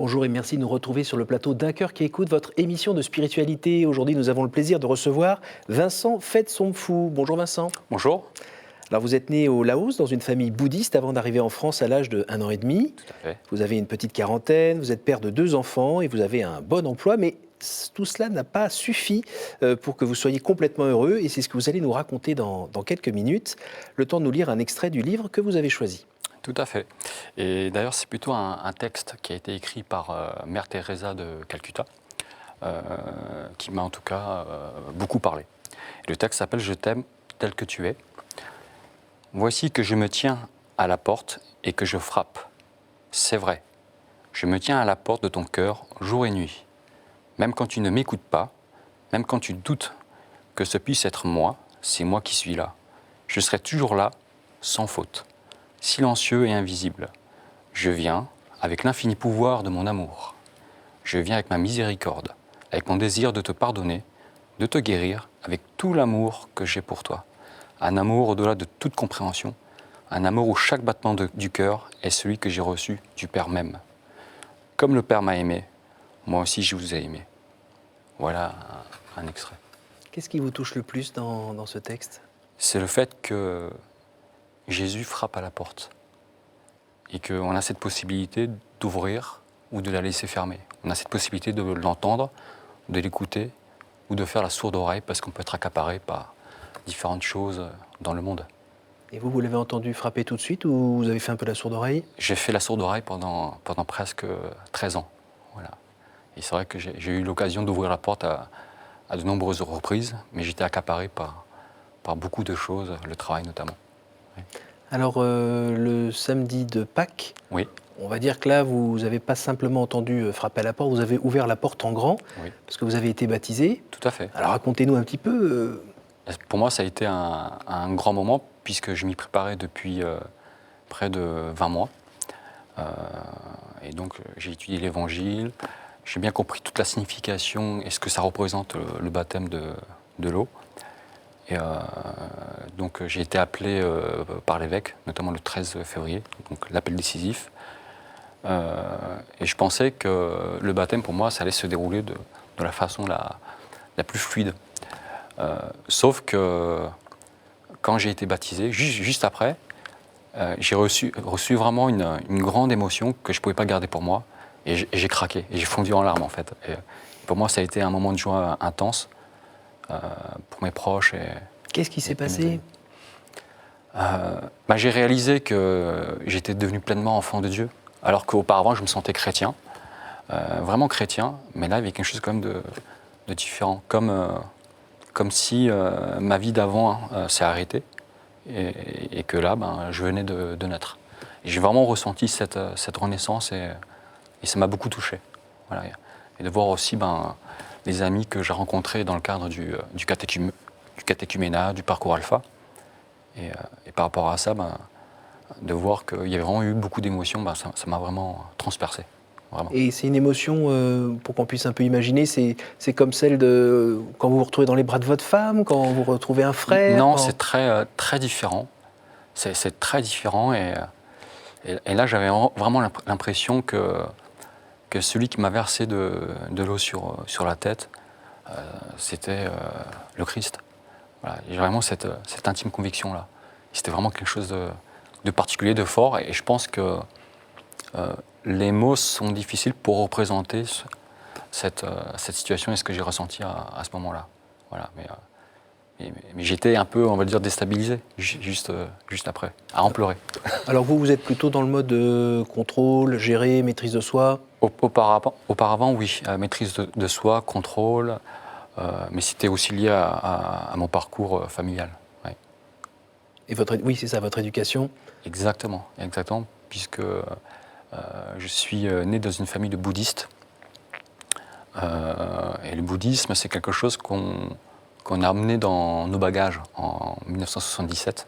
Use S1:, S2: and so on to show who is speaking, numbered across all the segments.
S1: Bonjour et merci de nous retrouver sur le plateau d'Un cœur qui écoute, votre émission de spiritualité. Aujourd'hui, nous avons le plaisir de recevoir Vincent Fetsongfou. Bonjour Vincent.
S2: Bonjour.
S1: Alors vous êtes né au Laos dans une famille bouddhiste avant d'arriver en France à l'âge de 1 an et demi.
S2: Tout à fait.
S1: Vous avez une petite quarantaine, vous êtes père de 2 enfants et vous avez un bon emploi, mais tout cela n'a pas suffi pour que vous soyez complètement heureux et c'est ce que vous allez nous raconter dans quelques minutes. Le temps de nous lire un extrait du livre que vous avez choisi.
S2: Tout à fait. Et d'ailleurs, c'est plutôt un texte qui a été écrit par Mère Teresa de Calcutta, qui m'a en tout cas beaucoup parlé. Et le texte s'appelle « Je t'aime tel que tu es ». Voici que je me tiens à la porte et que je frappe. C'est vrai, je me tiens à la porte de ton cœur jour et nuit. Même quand tu ne m'écoutes pas, même quand tu doutes que ce puisse être moi, c'est moi qui suis là. Je serai toujours là, sans faute. Silencieux et invisible. Je viens avec l'infini pouvoir de mon amour. Je viens avec ma miséricorde, avec mon désir de te pardonner, de te guérir, avec tout l'amour que j'ai pour toi. Un amour au-delà de toute compréhension, un amour où chaque battement du cœur est celui que j'ai reçu du Père même. Comme le Père m'a aimé, moi aussi je vous ai aimé. Voilà un extrait.
S1: Qu'est-ce qui vous touche le plus dans ce texte ?
S2: C'est le fait que Jésus frappe à la porte et qu'on a cette possibilité d'ouvrir ou de la laisser fermer. On a cette possibilité de l'entendre, de l'écouter ou de faire la sourde oreille parce qu'on peut être accaparé par différentes choses dans le monde.
S1: Et vous l'avez entendu frapper tout de suite ou vous avez fait un peu la sourde oreille ?
S2: J'ai fait la sourde oreille pendant presque 13 ans. Voilà. Et c'est vrai que j'ai eu l'occasion d'ouvrir la porte à de nombreuses reprises, mais j'étais accaparé par beaucoup de choses, le travail notamment. Oui.
S1: Alors, le samedi de Pâques,
S2: Oui.
S1: on va dire que là, vous n'avez pas simplement entendu frapper à la porte, vous avez ouvert la porte en grand,
S2: Oui.
S1: parce que vous avez été baptisé.
S2: Tout à fait.
S1: Alors, racontez-nous un petit peu.
S2: Pour moi, ça a été un grand moment, puisque je m'y préparais depuis près de 20 mois. Et donc, j'ai étudié l'Évangile, j'ai bien compris toute la signification et ce que ça représente le baptême de l'eau. Et donc j'ai été appelé par l'évêque, notamment le 13 février, donc l'appel décisif. Et je pensais que le baptême, pour moi, ça allait se dérouler de la façon la plus fluide. Sauf que quand j'ai été baptisé, juste après, j'ai reçu vraiment une grande émotion que je ne pouvais pas garder pour moi. Et j'ai craqué, et j'ai fondu en larmes en fait. Et pour moi, ça a été un moment de joie intense. Pour mes proches.
S1: Qu'est-ce qui s'est passé ?
S2: J'ai réalisé que j'étais devenu pleinement enfant de Dieu, alors qu'auparavant je me sentais chrétien, vraiment chrétien, mais là il y avait quelque chose quand même de différent, comme si ma vie d'avant s'est arrêtée et que là je venais de naître. Et j'ai vraiment ressenti cette renaissance et ça m'a beaucoup touché. Voilà. Et de voir aussi les amis que j'ai rencontrés dans le cadre du catéchuménat, du parcours alpha. Et par rapport à ça, de voir qu'il y avait vraiment eu beaucoup d'émotions, ça m'a vraiment transpercé. Vraiment.
S1: Et c'est une émotion, pour qu'on puisse un peu imaginer, c'est comme celle de quand vous vous retrouvez dans les bras de votre femme, quand vous retrouvez un frère ?
S2: Non, c'est très différent. C'est très différent. Et là, j'avais vraiment l'impression que celui qui m'a versé de l'eau sur la tête, c'était le Christ. Voilà, j'ai vraiment cette intime conviction-là. C'était vraiment quelque chose de particulier, de fort, et je pense que les mots sont difficiles pour représenter cette situation et ce que j'ai ressenti à ce moment-là. Voilà, mais j'étais un peu, on va dire, déstabilisé, juste après, à en pleurer.
S1: Alors vous êtes plutôt dans le mode contrôle, gérer, maîtrise de soi ?
S2: Auparavant, oui, maîtrise de soi, contrôle, mais c'était aussi lié à mon parcours familial. Ouais.
S1: Et oui, c'est ça, votre éducation ?
S2: Exactement, puisque je suis né dans une famille de bouddhistes. Et le bouddhisme, c'est quelque chose qu'on a amené dans nos bagages en 1977,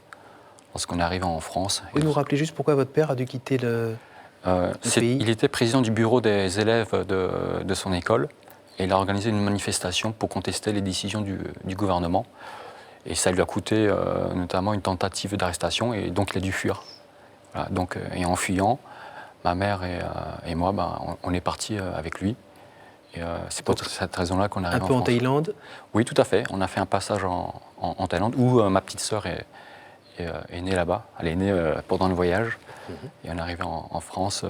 S2: lorsqu'on est arrivé en France.
S1: Vous nous rappelez juste pourquoi votre père a dû quitter le pays ?
S2: Il était président du bureau des élèves de son école, et il a organisé une manifestation pour contester les décisions du gouvernement. Et ça lui a coûté notamment une tentative d'arrestation, et donc il a dû fuir. Voilà, donc, et en fuyant, ma mère et moi, on est partis avec lui. Et c'est pour cette raison-là qu'on est arrivé
S1: Un
S2: en
S1: peu en
S2: France.
S1: Thaïlande?
S2: Oui, tout à fait. On a fait un passage en Thaïlande où ma petite sœur est née là-bas. Elle est née pendant le voyage. Et on est arrivé en France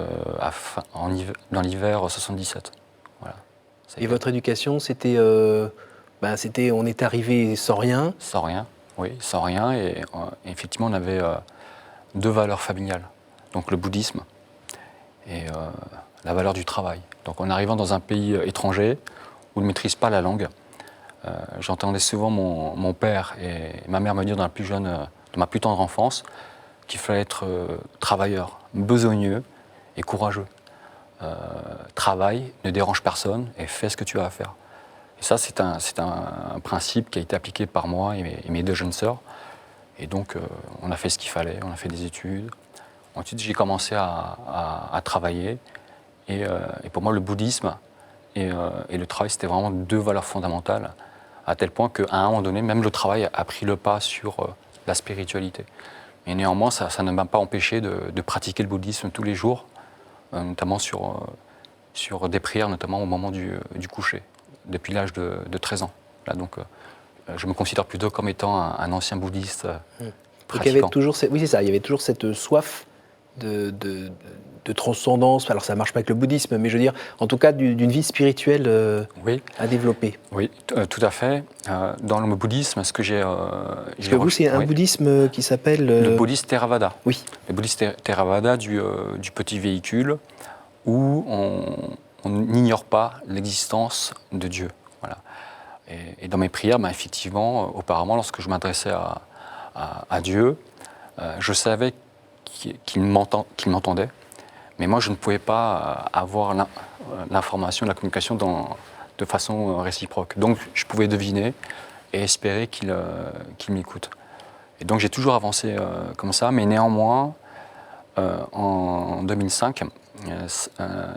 S2: dans l'hiver 77. Voilà. Ça a
S1: Et
S2: été
S1: votre éducation, c'était, on est arrivé sans rien.
S2: sans rien, oui, sans rien. Et effectivement, on avait deux valeurs familiales. Donc le bouddhisme et la valeur du travail. Donc en arrivant dans un pays étranger où on ne maîtrise pas la langue, j'entendais souvent mon père et ma mère me dire dans ma plus tendre enfance qu'il fallait être travailleur, besogneux et courageux. Travaille, ne dérange personne et fais ce que tu as à faire. Et ça, c'est un principe qui a été appliqué par moi et mes deux jeunes sœurs. Et donc, on a fait ce qu'il fallait, on a fait des études. Ensuite, j'ai commencé à travailler. Et pour moi, le bouddhisme et le travail, c'était vraiment deux valeurs fondamentales, à tel point qu'à un moment donné, même le travail a pris le pas sur la spiritualité. Mais néanmoins, ça ne m'a pas empêché de pratiquer le bouddhisme tous les jours, notamment sur des prières, notamment au moment du coucher, depuis l'âge de 13 ans. Là, donc, je me considère plutôt comme étant un ancien bouddhiste
S1: Donc il y avait
S2: pratiquant.
S1: toujours, oui, c'est ça, il y avait toujours cette soif de transcendance. Alors ça ne marche pas avec le bouddhisme, mais je veux dire, en tout cas, d'une vie spirituelle
S2: Oui,
S1: à développer.
S2: oui, tout à fait. Dans le bouddhisme, ce que j'ai...
S1: Parce que vous, c'est un bouddhisme qui s'appelle...
S2: Le bouddhisme Theravada.
S1: Oui.
S2: Le bouddhisme Theravada du petit véhicule où on n'ignore pas l'existence de Dieu. Voilà. Et dans mes prières, effectivement, auparavant, lorsque je m'adressais à Dieu, je savais qu'il m'entendait, mais moi, je ne pouvais pas avoir l'information, la communication de façon réciproque. Donc, je pouvais deviner et espérer qu'il m'écoute. Et donc, j'ai toujours avancé comme ça, mais néanmoins, en 2005,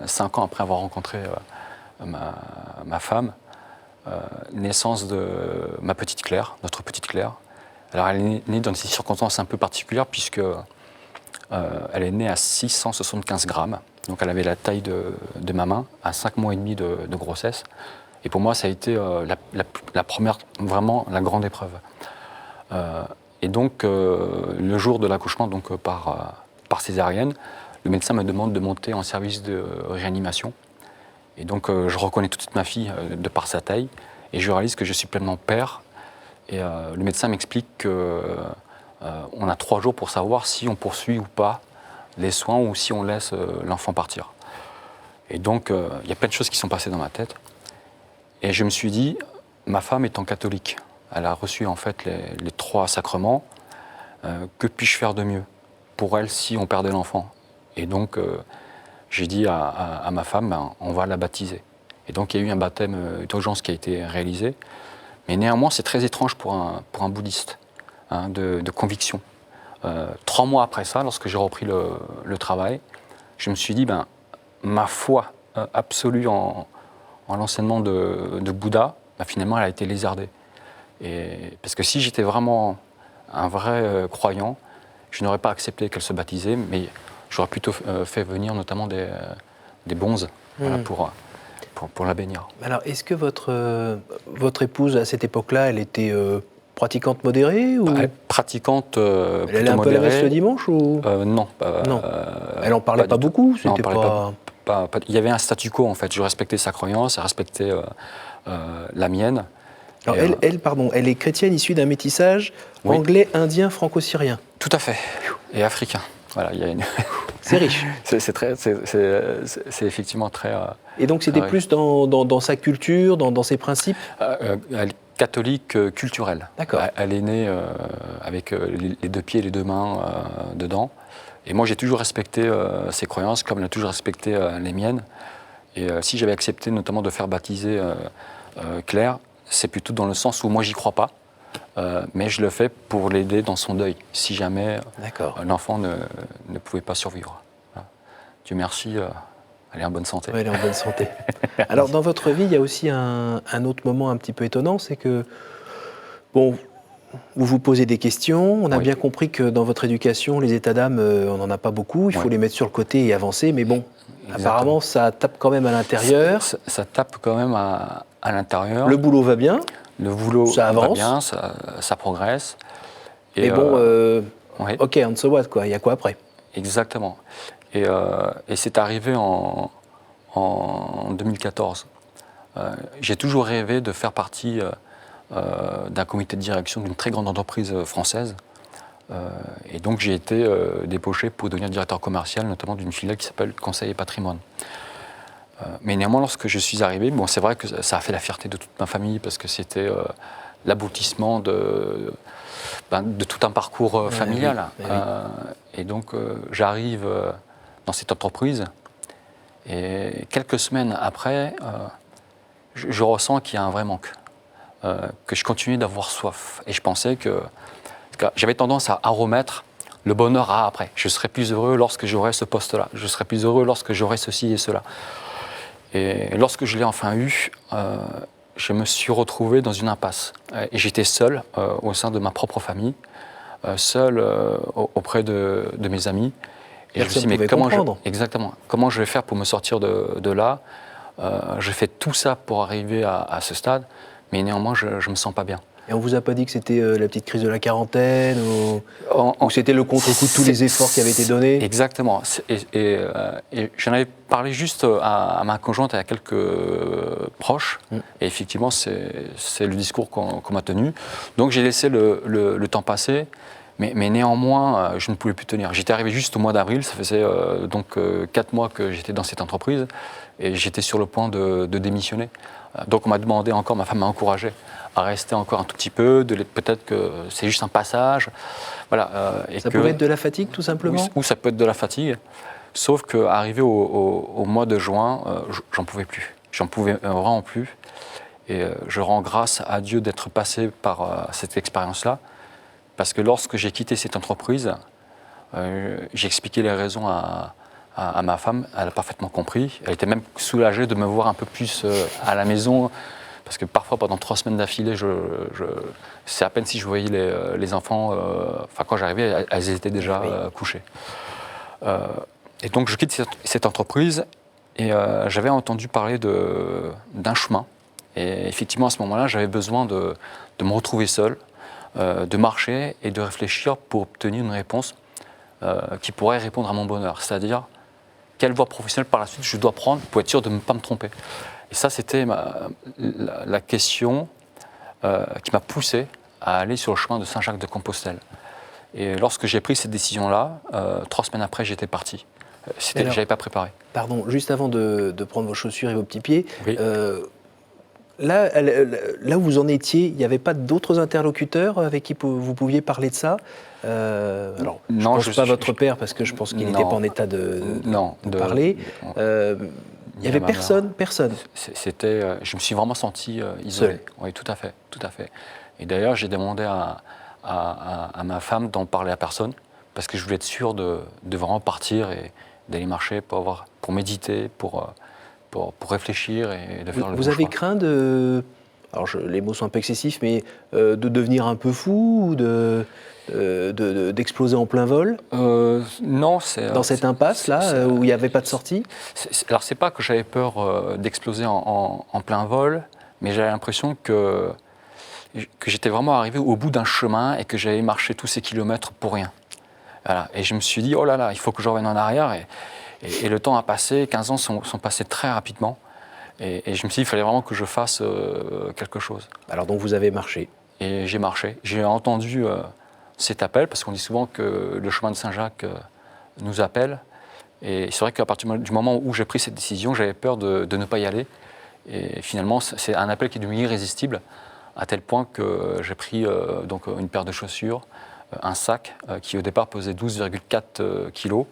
S2: 5 ans après avoir rencontré ma femme, naissance de ma petite Claire, notre petite Claire. Alors, elle est née dans des circonstances un peu particulières, puisque elle est née à 675 grammes. Donc elle avait la taille de ma main, à 5 mois et demi de grossesse. Et pour moi, ça a été la première, vraiment la grande épreuve. Et donc, le jour de l'accouchement, donc par césarienne, le médecin me demande de monter en service de réanimation. Et donc, je reconnais tout de suite ma fille de par sa taille. Et je réalise que je suis pleinement père. Et le médecin m'explique qu'on a 3 jours pour savoir si on poursuit ou pas les soins ou si on laisse l'enfant partir. Et donc, il y a plein de choses qui sont passées dans ma tête. Et je me suis dit, ma femme étant catholique, elle a reçu en fait les 3 sacrements, que puis-je faire de mieux pour elle si on perdait l'enfant? Et donc, j'ai dit à ma femme, on va la baptiser. Et donc, il y a eu un baptême d'urgence qui a été réalisé. Mais néanmoins, c'est très étrange pour un bouddhiste, de conviction. 3 mois après ça, lorsque j'ai repris le travail, je me suis dit, ma foi absolue en l'enseignement de Bouddha, finalement, elle a été lézardée. Parce que si j'étais vraiment un vrai croyant, je n'aurais pas accepté qu'elle se baptisait, mais j'aurais plutôt fait venir notamment des bonzes voilà, pour la bénir.
S1: Alors, est-ce que votre épouse, à cette époque-là, elle était pratiquante modérée ou...
S2: Pratiquante
S1: Elle allait un peu à la messe le dimanche ou...
S2: Non.
S1: Non. Elle en parlait pas beaucoup,
S2: Non,
S1: c'était
S2: pas... Il y avait un statu quo en fait. Je respectais sa croyance, elle respectait la mienne.
S1: Alors elle est chrétienne issue d'un métissage anglais, indien, franco-syrien.
S2: Tout à fait. Et africain. Voilà, il y a une...
S1: C'est riche.
S2: c'est effectivement très...
S1: Et donc c'était plus dans sa culture, dans ses principes
S2: catholique culturelle.
S1: D'accord.
S2: Elle est née avec les 2 pieds et les 2 mains dedans. Et moi, j'ai toujours respecté ses croyances, comme elle a toujours respecté les miennes. Et si j'avais accepté notamment de faire baptiser Claire, c'est plutôt dans le sens où moi, j'y crois pas. Mais je le fais pour l'aider dans son deuil, si jamais l'enfant ne pouvait pas survivre. Voilà. Dieu merci, elle est en bonne santé.
S1: Oui, elle est en bonne santé. Alors, dans votre vie, il y a aussi un autre moment un petit peu étonnant, c'est que, bon, vous vous posez des questions. On a
S2: Oui.
S1: bien compris que dans votre éducation, les états d'âme, on n'en a pas beaucoup. Il faut
S2: Oui.
S1: les mettre sur le côté et avancer. Mais bon,
S2: Exactement.
S1: apparemment, ça tape quand même à l'intérieur.
S2: Ça tape quand même à l'intérieur.
S1: Le boulot va bien.
S2: Le boulot
S1: Ça
S2: va
S1: avance.
S2: bien, ça progresse. Et,
S1: Mais bon,
S2: oui.
S1: ok, on so what, quoi. Il y a quoi après?
S2: Exactement. Et c'est arrivé en 2014. J'ai toujours rêvé de faire partie d'un comité de direction d'une très grande entreprise française. Et donc j'ai été débauché pour devenir directeur commercial, notamment d'une filiale qui s'appelle Conseil et Patrimoine. Mais néanmoins, lorsque je suis arrivé, bon, c'est vrai que ça a fait la fierté de toute ma famille parce que c'était l'aboutissement de tout un parcours familial.
S1: Oui, oui.
S2: Et donc j'arrive dans cette entreprise et quelques semaines après, je ressens qu'il y a un vrai manque, que je continue d'avoir soif. Et je pensais que j'avais tendance à remettre le bonheur à après. Je serai plus heureux lorsque j'aurai ce poste-là. Je serai plus heureux lorsque j'aurai ceci et cela. Et lorsque je l'ai enfin eu, je me suis retrouvé dans une impasse. Et j'étais seul au sein de ma propre famille, seul auprès de mes amis. Et
S1: Personne
S2: je me suis dit,
S1: pouvait comprendre.
S2: exactement, comment je vais faire pour me sortir de là? J'ai fait tout ça pour arriver à ce stade, mais néanmoins, je ne me sens pas bien.
S1: Et on vous a pas dit que c'était la petite crise de la quarantaine ou c'était le contre-coup de tous
S2: C'est-
S1: les efforts qui avaient été donnés?
S2: Exactement. Et j'en avais parlé juste à ma conjointe et à quelques proches. Et effectivement, c'est le discours qu'on m'a tenu. Donc j'ai laissé le temps passer. Mais néanmoins, je ne pouvais plus tenir. J'étais arrivé juste au mois d'avril. Ça faisait donc 4 mois que j'étais dans cette entreprise. Et j'étais sur le point de démissionner. Donc on m'a demandé encore, ma femme m'a encouragé à rester encore un tout petit peu, peut-être que c'est juste un passage. Voilà,
S1: Ça pouvait être de la fatigue, tout simplement?
S2: ou ça peut être de la fatigue. Sauf qu'arrivé au mois de juin, j'en pouvais plus. J'en pouvais vraiment plus. Et je rends grâce à Dieu d'être passé par cette expérience-là. Parce que lorsque j'ai quitté cette entreprise, j'ai expliqué les raisons à ma femme. Elle a parfaitement compris. Elle était même soulagée de me voir un peu plus à la maison. Parce que parfois, pendant 3 semaines d'affilée, c'est à peine si je voyais les enfants. Enfin, quand j'arrivais, elles étaient déjà couchées. Et donc, je quitte cette entreprise et j'avais entendu parler d'un chemin. Et effectivement, à ce moment-là, j'avais besoin de me retrouver seul, de marcher et de réfléchir pour obtenir une réponse qui pourrait répondre à mon bonheur. C'est-à-dire, quelle voie professionnelle par la suite je dois prendre pour être sûr de ne pas me tromper. Et ça, c'était la question qui m'a poussé à aller sur le chemin de Saint-Jacques-de-Compostelle. Et lorsque j'ai pris cette décision-là, 3 semaines après, j'étais parti. Je n'avais pas préparé.
S1: Pardon, juste avant de prendre vos chaussures et vos petits pieds,
S2: Oui.
S1: là où vous en étiez, il n'y avait pas d'autres interlocuteurs avec qui vous pouviez parler de ça? Alors, je ne pense pas votre père, parce que je pense qu'il n'était pas en état de parler. Il n'y avait personne?
S2: Je me suis vraiment senti isolé.
S1: Seul.
S2: Oui, tout à fait, tout à fait. Et d'ailleurs, j'ai demandé à ma femme d'en parler à personne, parce que je voulais être sûr de vraiment partir et d'aller marcher pour méditer, pour réfléchir et de faire le bon choix.
S1: Vous avez craint de... Alors, les mots sont un peu excessifs, mais de devenir un peu fou ou d'exploser en plein vol?
S2: Non, c'est...
S1: Dans cette impasse-là, où il n'y avait pas de sortie?
S2: Alors, c'est pas que j'avais peur d'exploser en plein vol, mais j'avais l'impression que j'étais vraiment arrivé au bout d'un chemin et que j'avais marché tous ces kilomètres pour rien. Voilà. Et je me suis dit, oh là là, il faut que je revienne en arrière. Et le temps a passé, 15 ans sont passés très rapidement. Et je me suis dit, il fallait vraiment que je fasse quelque chose.
S1: Alors donc vous avez marché.
S2: Et j'ai marché. J'ai entendu cet appel, parce qu'on dit souvent que le chemin de Saint-Jacques nous appelle. Et c'est vrai qu'à partir du moment où j'ai pris cette décision, j'avais peur de ne pas y aller. Et finalement, c'est un appel qui est devenu irrésistible, à tel point que j'ai pris donc une paire de chaussures, un sac qui au départ pesait 12,4 kilos.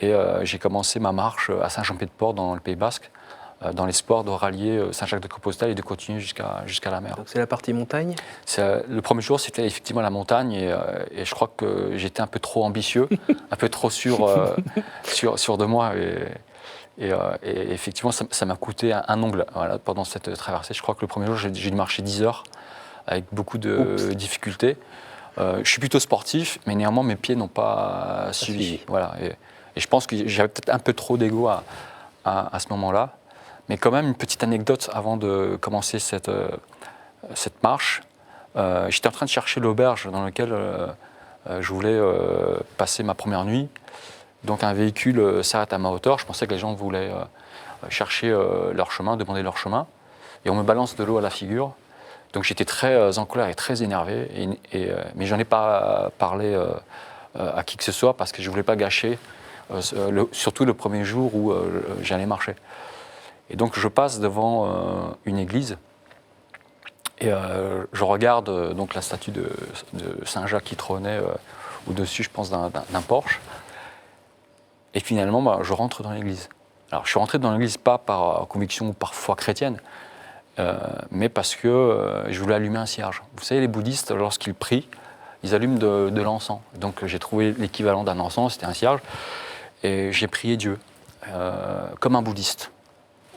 S2: Et j'ai commencé ma marche à Saint-Jean-Pied-de-Port, dans le Pays Basque, dans l'espoir de rallier Saint-Jacques-de-Compostelle et de continuer jusqu'à la mer.
S1: Donc c'est la partie montagne?
S2: Le premier jour, c'était effectivement la montagne et je crois que j'étais un peu trop ambitieux, un peu trop sûr de moi. Et effectivement, ça m'a coûté un ongle pendant cette traversée. Je crois que le premier jour, j'ai dû marcher 10 heures avec beaucoup de difficultés. Je suis plutôt sportif, mais néanmoins mes pieds n'ont pas suivi. Voilà. Et je pense que j'avais peut-être un peu trop d'ego à ce moment-là. Mais quand même, une petite anecdote avant de commencer cette marche. J'étais en train de chercher l'auberge dans laquelle je voulais passer ma première nuit. Donc un véhicule s'arrête à ma hauteur. Je pensais que les gens voulaient chercher leur chemin, demander leur chemin. Et on me balance de l'eau à la figure. Donc j'étais très en colère et très énervé. Mais je n'en ai pas parlé à qui que ce soit parce que je ne voulais pas gâcher, surtout le premier jour où j'allais marcher. Et donc je passe devant une église. Et je regarde donc la statue de Saint-Jacques qui trônait au-dessus, je pense, d'un Porsche. Et finalement, je rentre dans l'église. Alors, je suis rentré dans l'église pas par conviction ou par foi chrétienne, mais parce que je voulais allumer un cierge. Vous savez, les bouddhistes, lorsqu'ils prient, ils allument de l'encens. Donc, j'ai trouvé l'équivalent d'un encens, c'était un cierge, et j'ai prié Dieu, comme un bouddhiste.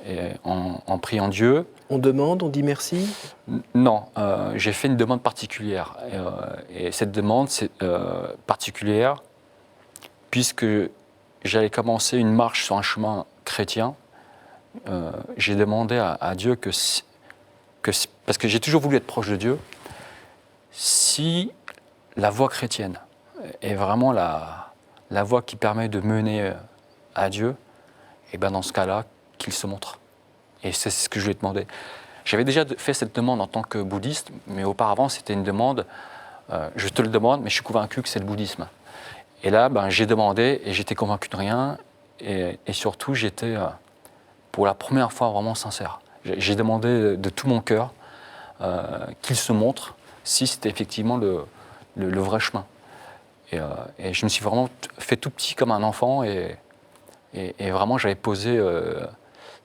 S2: Et en priant Dieu...
S1: On demande, on dit merci?
S2: Non, j'ai fait une demande particulière. Et cette demande, c'est particulière, puisque j'allais commencer une marche sur un chemin chrétien. J'ai demandé à Dieu parce que j'ai toujours voulu être proche de Dieu, si la voie chrétienne est vraiment la voie qui permet de mener à Dieu, et ben dans ce cas-là, qu'il se montre. Et c'est ce que je lui ai demandé. J'avais déjà fait cette demande en tant que bouddhiste, mais auparavant, c'était une demande, je te le demande, mais je suis convaincu que c'est le bouddhisme. Et là, j'ai demandé et j'étais convaincu de rien. Et surtout, j'étais, pour la première fois, vraiment sincère. J'ai demandé de tout mon cœur qu'il se montre si c'était effectivement le vrai chemin. Et je me suis vraiment fait tout petit comme un enfant et vraiment, j'avais posé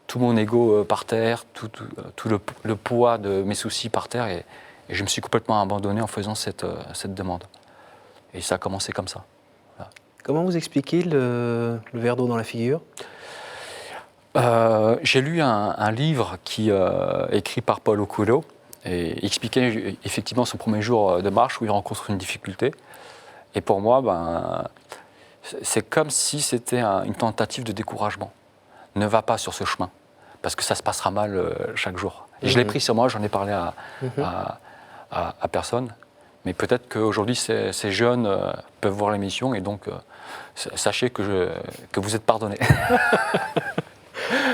S2: tout mon ego par terre, tout le poids de mes soucis par terre et je me suis complètement abandonné en faisant cette demande. Et ça a commencé comme ça. Voilà.
S1: Comment vous expliquez le verre d'eau dans la figure?
S2: J'ai lu un livre écrit par Paulo Coelho et il expliquait effectivement son premier jour de marche où il rencontre une difficulté. Et pour moi, c'est comme si c'était une tentative de découragement. Ne va pas sur ce chemin, parce que ça se passera mal chaque jour. Et je l'ai pris sur moi, j'en ai parlé à personne. Mais peut-être qu'aujourd'hui, ces jeunes peuvent voir l'émission et donc sachez que vous êtes pardonnés.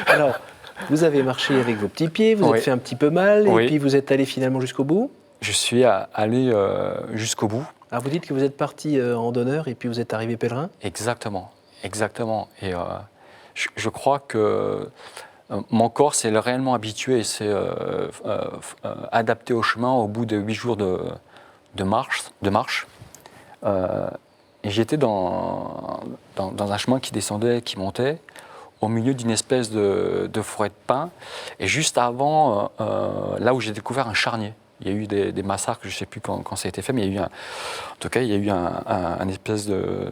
S1: Alors, vous avez marché avec vos petits pieds, vous êtes fait un petit peu mal et puis vous êtes allé finalement jusqu'au bout?
S2: Je suis allé jusqu'au bout.
S1: Alors vous dites que vous êtes parti en randonneur et puis vous êtes arrivé pèlerin?
S2: Exactement, exactement. Et je crois que mon corps s'est réellement habitué et s'est adapté au chemin au bout de 8 jours de marche. Et j'étais dans un chemin qui descendait, qui montait, au milieu d'une espèce de forêt de pins. Et juste avant, là où j'ai découvert un charnier. Il y a eu des massacres, je ne sais plus quand ça a été fait, mais il y a eu un espèce de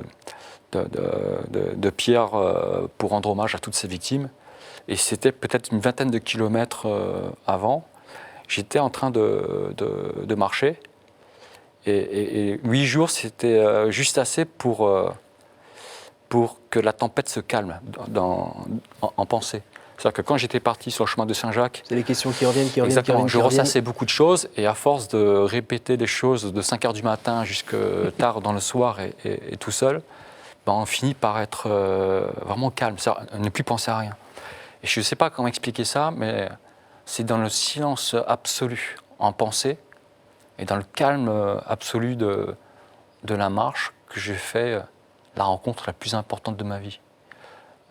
S2: pierre pour rendre hommage à toutes ces victimes. Et c'était peut-être une vingtaine de kilomètres avant. J'étais en train de marcher. Et 8 jours, c'était juste assez pour que la tempête se calme en pensée. C'est-à-dire que quand j'étais parti sur le chemin de Saint-Jacques...
S1: C'est les questions qui reviennent,
S2: Exactement, je ressassais beaucoup de choses et à force de répéter des choses de 5 h du matin jusqu'à tard dans le soir et tout seul, on finit par être vraiment calme, ne plus penser à rien. Et je ne sais pas comment expliquer ça, mais c'est dans le silence absolu en pensée et dans le calme absolu de la marche que j'ai fait la rencontre la plus importante de ma vie.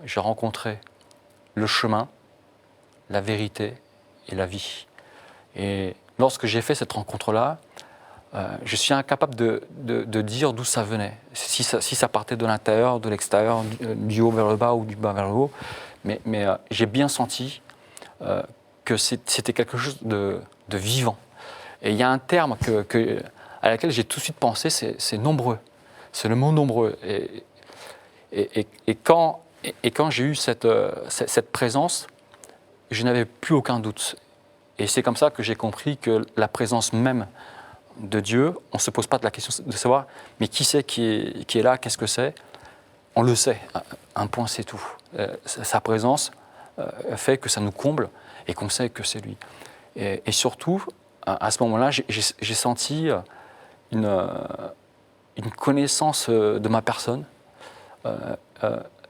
S2: J'ai rencontré le chemin, la vérité et la vie. Et lorsque j'ai fait cette rencontre-là, je suis incapable de dire d'où ça venait. Si ça partait de l'intérieur, de l'extérieur, du haut vers le bas ou du bas vers le haut. Mais j'ai bien senti que c'était quelque chose de vivant. Et il y a un terme à laquelle j'ai tout de suite pensé, c'est nombreux. C'est le mot nombreux. Et quand j'ai eu cette présence, je n'avais plus aucun doute. Et c'est comme ça que j'ai compris que la présence même de Dieu, on ne se pose pas de la question de savoir, mais qui c'est qui est là, qu'est-ce que c'est? On le sait, un point c'est tout. Sa présence fait que ça nous comble et qu'on sait que c'est lui. Et surtout, à ce moment-là, j'ai senti une connaissance de ma personne.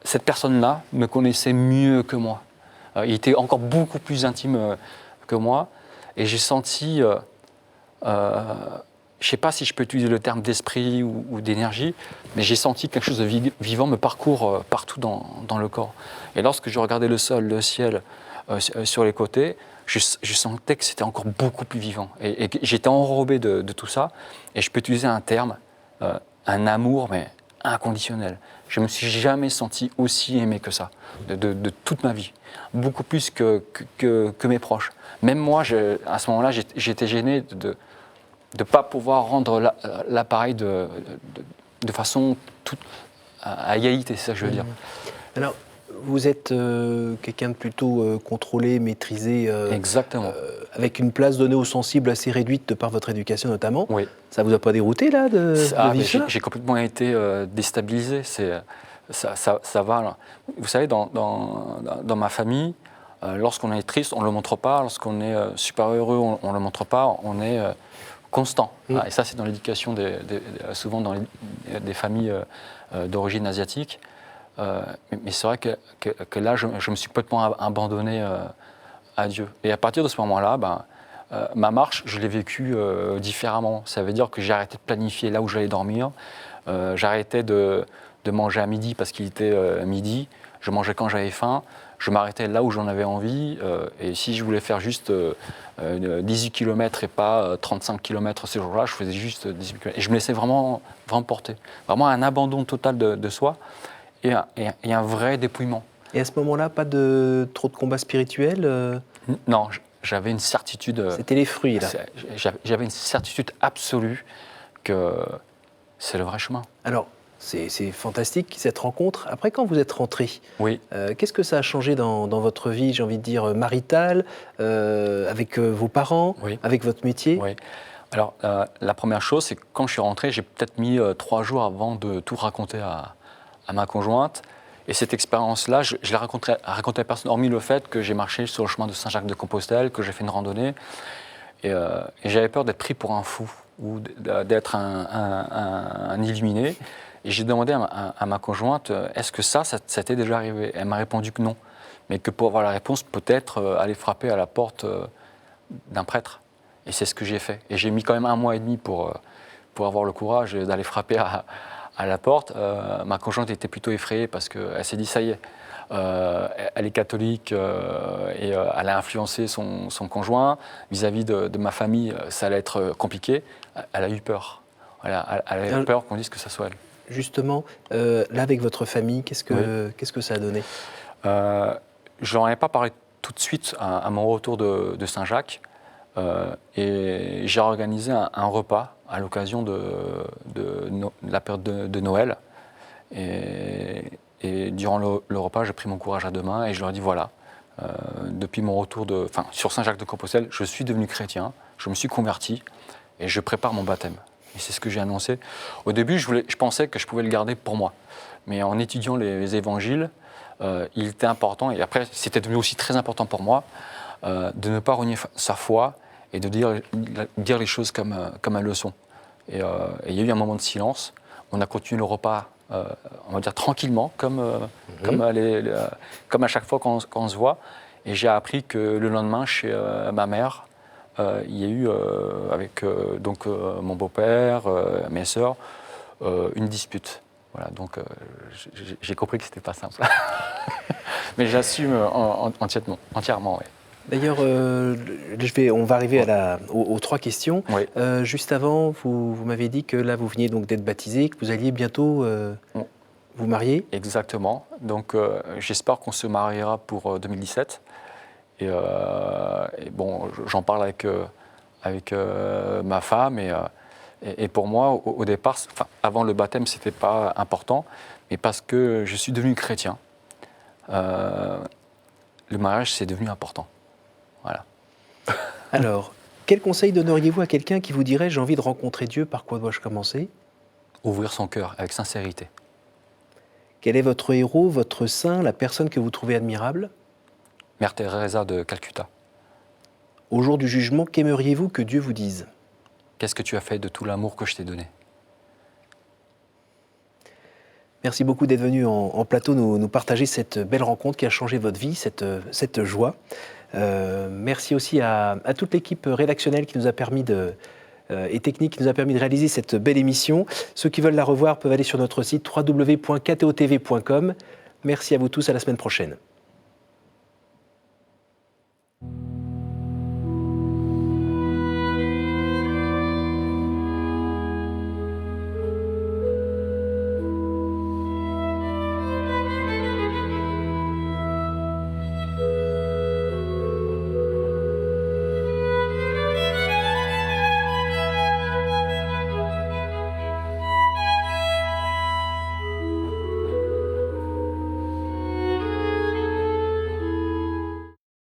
S2: Cette personne-là me connaissait mieux que moi. Il était encore beaucoup plus intime que moi. Et j'ai senti, je ne sais pas si je peux utiliser le terme d'esprit ou d'énergie, mais j'ai senti quelque chose de vivant me parcourt partout dans le corps. Et lorsque je regardais le sol, le ciel, sur les côtés, je sentais que c'était encore beaucoup plus vivant. Et j'étais enrobé de tout ça. Et je peux utiliser un terme, un amour, mais inconditionnel. Je ne me suis jamais senti aussi aimé que ça, de toute ma vie. Beaucoup plus que mes proches. Même moi, à ce moment-là, j'étais gêné de ne pas pouvoir rendre l'appareil de façon à égalité, c'est ça que je veux dire.
S1: Alors, vous êtes quelqu'un de plutôt contrôlé, maîtrisé,
S2: Exactement.
S1: Avec une place donnée aux sensibles assez réduite de par votre éducation notamment.
S2: Oui.
S1: Ça vous a pas dérouté là de vivre ça?
S2: J'ai complètement été déstabilisé. Ça va. Là. Vous savez, dans ma famille, lorsqu'on est triste, on ne le montre pas. Lorsqu'on est super heureux, on ne le montre pas. On est constant. Et ça, c'est dans l'éducation, souvent dans des familles d'origine asiatique. Mais c'est vrai que là, je me suis complètement abandonné à Dieu. Et à partir de ce moment-là, ma marche, je l'ai vécue différemment. Ça veut dire que j'ai arrêté de planifier là où j'allais dormir. J'arrêtais de manger à midi parce qu'il était midi. Je mangeais quand j'avais faim. Je m'arrêtais là où j'en avais envie. Et si je voulais faire juste 18 km et pas 35 km ces jours-là, je faisais juste 18 km. Et je me laissais vraiment porter. Vraiment un abandon total de soi et un vrai dépouillement.
S1: Et à ce moment-là, pas trop de combats spirituels
S2: Non, j'avais une certitude.
S1: C'était les fruits, là.
S2: J'avais une certitude absolue que c'est le vrai chemin.
S1: Alors, c'est fantastique cette rencontre. Après, quand vous êtes rentré,
S2: oui.
S1: Qu'est-ce que ça a changé dans votre vie, j'ai envie de dire, maritale, avec vos parents,
S2: oui.
S1: avec votre métier?
S2: Oui. Alors, la première chose, c'est que quand je suis rentré, j'ai peut-être mis 3 jours avant de tout raconter à ma conjointe. Et cette expérience-là, je l'ai raconté à personne, hormis le fait que j'ai marché sur le chemin de Saint-Jacques-de-Compostelle, que j'ai fait une randonnée. Et j'avais peur d'être pris pour un fou ou d'être un illuminé. Et j'ai demandé à ma conjointe, est-ce que ça t'est déjà arrivé? Elle m'a répondu que non. Mais que pour avoir la réponse, peut-être aller frapper à la porte d'un prêtre. Et c'est ce que j'ai fait. Et j'ai mis quand même 1 mois et demi pour avoir le courage d'aller frapper à la porte. Ma conjointe était plutôt effrayée parce qu'elle s'est dit, ça y est, elle est catholique et elle a influencé son conjoint. Vis-à-vis de ma famille, ça allait être compliqué. Elle a eu peur. Elle a eu peur qu'on dise que ça soit elle.
S1: Justement, là avec votre famille, qu'est-ce que ça a donné?
S2: Je n'en ai pas parlé tout de suite à mon retour de Saint-Jacques. Et j'ai organisé un repas à l'occasion de la période de Noël. Et durant le repas, j'ai pris mon courage à 2 mains et je leur ai dit voilà, depuis mon retour sur Saint-Jacques-de-Compostelle, je suis devenu chrétien, je me suis converti et je prépare mon baptême. Et c'est ce que j'ai annoncé. Au début, je pensais que je pouvais le garder pour moi. Mais en étudiant les évangiles, il était important, et après c'était devenu aussi très important pour moi, de ne pas renier sa foi et de dire les choses comme elles le sont. Et il y a eu un moment de silence. On a continué le repas, on va dire tranquillement, comme à chaque fois quand on se voit. Et j'ai appris que le lendemain, chez ma mère, il y a eu, avec mon beau-père, mes sœurs, une dispute. Voilà, donc j'ai compris que c'était pas simple. Mais j'assume entièrement. Ouais.
S1: D'ailleurs, on va arriver aux 3 questions.
S2: Oui.
S1: Juste avant, vous m'avez dit que là, vous veniez donc d'être baptisé, que vous alliez bientôt vous marier.
S2: Exactement. Donc, j'espère qu'on se mariera pour 2017. Et bon, j'en parle avec ma femme. Et pour moi, au départ, avant le baptême, c'était pas important. Mais parce que je suis devenu chrétien, le mariage, c'est devenu important. Voilà.
S1: Alors, quel conseil donneriez-vous à quelqu'un qui vous dirait « j'ai envie de rencontrer Dieu, par quoi dois-je commencer ?»
S2: Ouvrir son cœur avec sincérité.
S1: Quel est votre héros, votre saint, la personne que vous trouvez admirable?
S2: Mère Teresa de Calcutta.
S1: Au jour du jugement, qu'aimeriez-vous que Dieu vous dise?
S2: Qu'est-ce que tu as fait de tout l'amour que je t'ai donné?
S1: Merci beaucoup d'être venu en plateau nous partager cette belle rencontre qui a changé votre vie, cette joie. Merci aussi à toute l'équipe rédactionnelle qui nous a permis et technique qui nous a permis de réaliser cette belle émission. Ceux qui veulent la revoir peuvent aller sur notre site www.ktotv.com. Merci à vous tous, à la semaine prochaine.